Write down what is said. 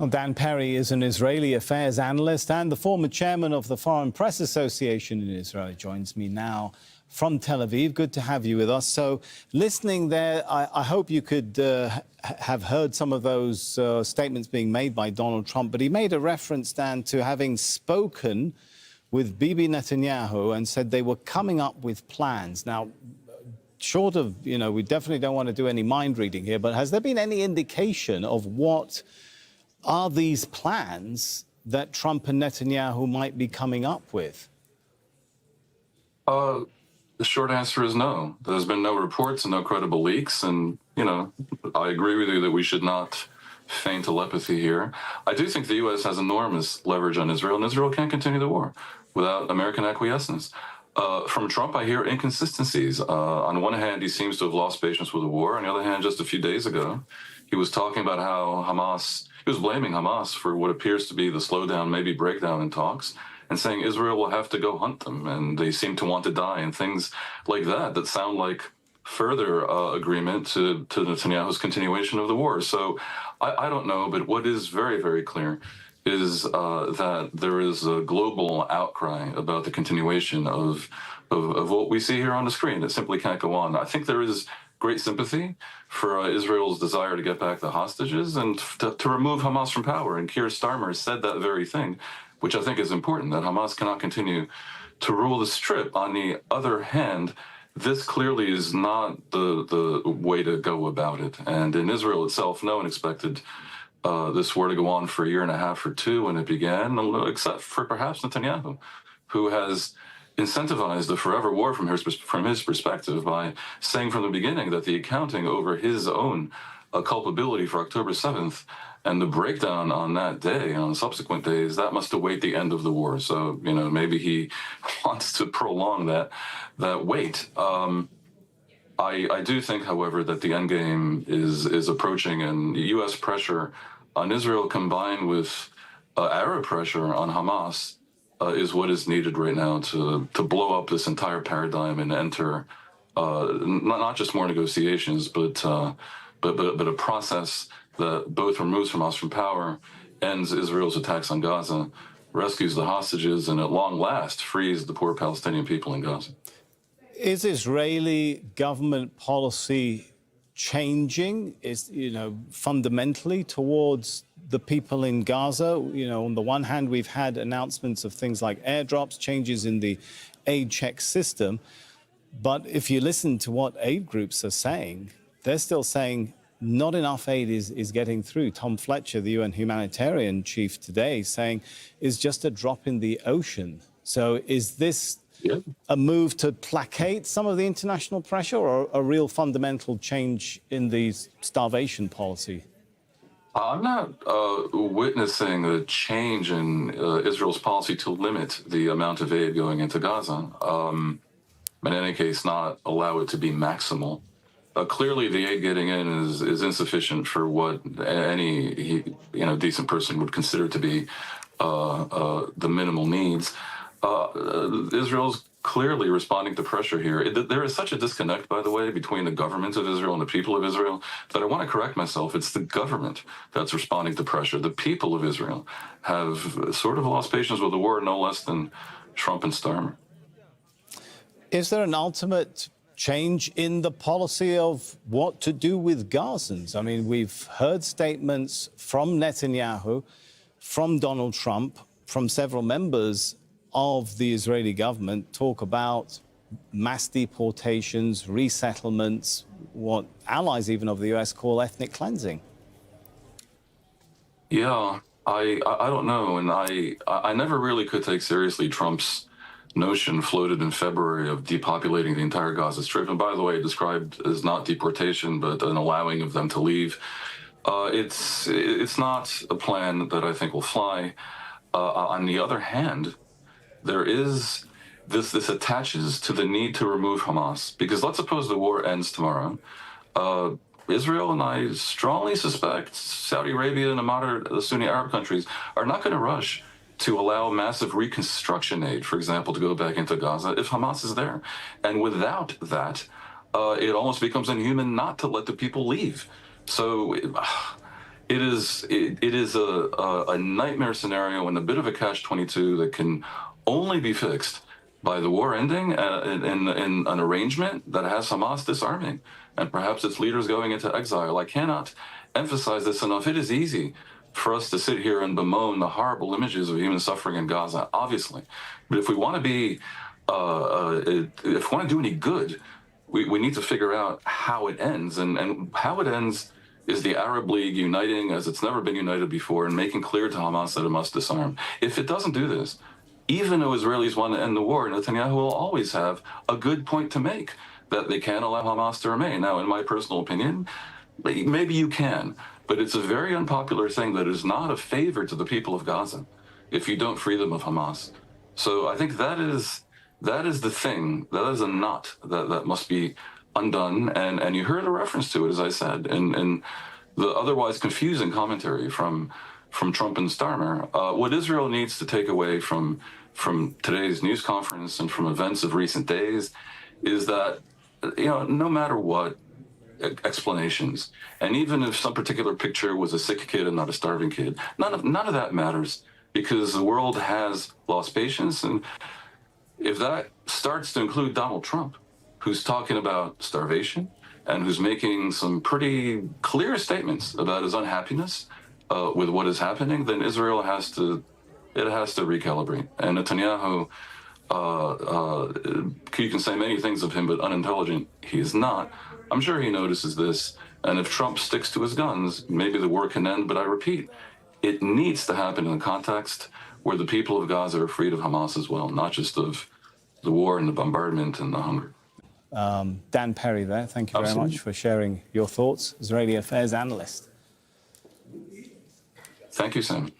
Well, Dan Perry is an Israeli affairs analyst and the former chairman of the Foreign Press Association in Israel. He joins me now from Tel Aviv. Good to have you with us. So, listening there, I hope you could have heard some of those statements being made by Donald Trump. But he made a reference, Dan, to having spoken with Bibi Netanyahu and said they were coming up with plans. Now, short of, we definitely don't want to do any mind reading here, but has there been any indication of what are these plans that Trump and Netanyahu might be coming up with? The short answer is no. There's been no reports and no credible leaks. And, I agree with you that we should not feign telepathy here. I do think the U.S. has enormous leverage on Israel, and Israel can't continue the war without American acquiescence. From Trump, I hear inconsistencies. On one hand, he seems to have lost patience with the war. On the other hand, just a few days ago, he was talking about how he was blaming Hamas for what appears to be the slowdown, maybe breakdown in talks, and saying Israel will have to go hunt them, and they seem to want to die, and things like that sound like further agreement to Netanyahu's continuation of the war. So I don't know, but what is very, very clear is that there is a global outcry about the continuation of what we see here on the screen. It simply can't go on. I think there is great sympathy for Israel's desire to get back the hostages and to remove Hamas from power. And Trump Starmer said that very thing, which I think is important, that Hamas cannot continue to rule the Strip. On the other hand, this clearly is not the way to go about it. And in Israel itself, no one expected this war to go on for a year and a half or two when it began, except for perhaps Netanyahu, who has incentivized a forever war from his perspective by saying from the beginning that the accounting over his own culpability for October 7th and the breakdown on that day and on subsequent days, that must await the end of the war. So, maybe he wants to prolong that wait. I do think, however, that the end game is approaching, and U.S. pressure on Israel combined with Arab pressure on Hamas is what is needed right now to blow up this entire paradigm and enter not just more negotiations, but a process that both removes Hamas from power, ends Israel's attacks on Gaza, rescues the hostages, and at long last frees the poor Palestinian people in Gaza. Is Israeli government policy changing, fundamentally towards the people in Gaza? On the one hand, we've had announcements of things like airdrops, changes in the aid check system. But if you listen to what aid groups are saying, they're still saying not enough aid is getting through. Tom Fletcher, the UN humanitarian chief today, saying is just a drop in the ocean. So is this a move to placate some of the international pressure, or a real fundamental change in the starvation policy? I'm not witnessing a change in Israel's policy to limit the amount of aid going into Gaza. In any case, not allow it to be maximal. Clearly, the aid getting in is insufficient for what any decent person would consider to be the minimal needs. Israel's clearly responding to pressure here. There is such a disconnect, by the way, between the government of Israel and the people of Israel that I want to correct myself. It's the government that's responding to pressure. The people of Israel have sort of lost patience with the war, no less than Trump and Starmer. Is there an ultimate change in the policy of what to do with Gazans? I mean, we've heard statements from Netanyahu, from Donald Trump, from several members of the Israeli government talk about mass deportations, resettlements, what allies even of the U.S. call ethnic cleansing. Yeah, I don't know, and I never really could take seriously Trump's notion floated in February of depopulating the entire Gaza Strip, and by the way, described as not deportation but an allowing of them to leave. It's not a plan that I think will fly. On the other hand, there is this attaches to the need to remove Hamas, because let's suppose the war ends tomorrow. Israel, and I strongly suspect Saudi Arabia and the moderate Sunni Arab countries are not going to rush to allow massive reconstruction aid, for example, to go back into Gaza if Hamas is there. And without that, it almost becomes inhuman not to let the people leave. So it is a nightmare scenario and a bit of a catch-22 that can only be fixed by the war ending in an arrangement that has Hamas disarming and perhaps its leaders going into exile. I cannot emphasize this enough. It is easy for us to sit here and bemoan the horrible images of human suffering in Gaza, obviously. But if we want to be, if we want to do any good, we need to figure out how it ends. And how it ends is the Arab League uniting as it's never been united before and making clear to Hamas that it must disarm. If it doesn't do this, even though Israelis want to end the war, Netanyahu will always have a good point to make that they can't allow Hamas to remain. Now, in my personal opinion, maybe you can, but it's a very unpopular thing that is not a favor to the people of Gaza if you don't free them of Hamas. So I think that is the thing, that is a knot that must be undone. And you heard a reference to it, as I said, in the otherwise confusing commentary from Trump and Starmer. What Israel needs to take away from today's news conference and from events of recent days is that, no matter what explanations, and even if some particular picture was a sick kid and not a starving kid, none of that matters, because the world has lost patience. And if that starts to include Donald Trump, who's talking about starvation and who's making some pretty clear statements about his unhappiness with what is happening, then Israel has to recalibrate. And Netanyahu, you can say many things of him, but unintelligent he is not. I'm sure he notices this. And if Trump sticks to his guns, maybe the war can end. But I repeat, it needs to happen in a context where the people of Gaza are freed of Hamas as well, not just of the war and the bombardment and the hunger. Dan Perry there, thank you very much for sharing your thoughts, Israeli affairs analyst. Thank you, Sam.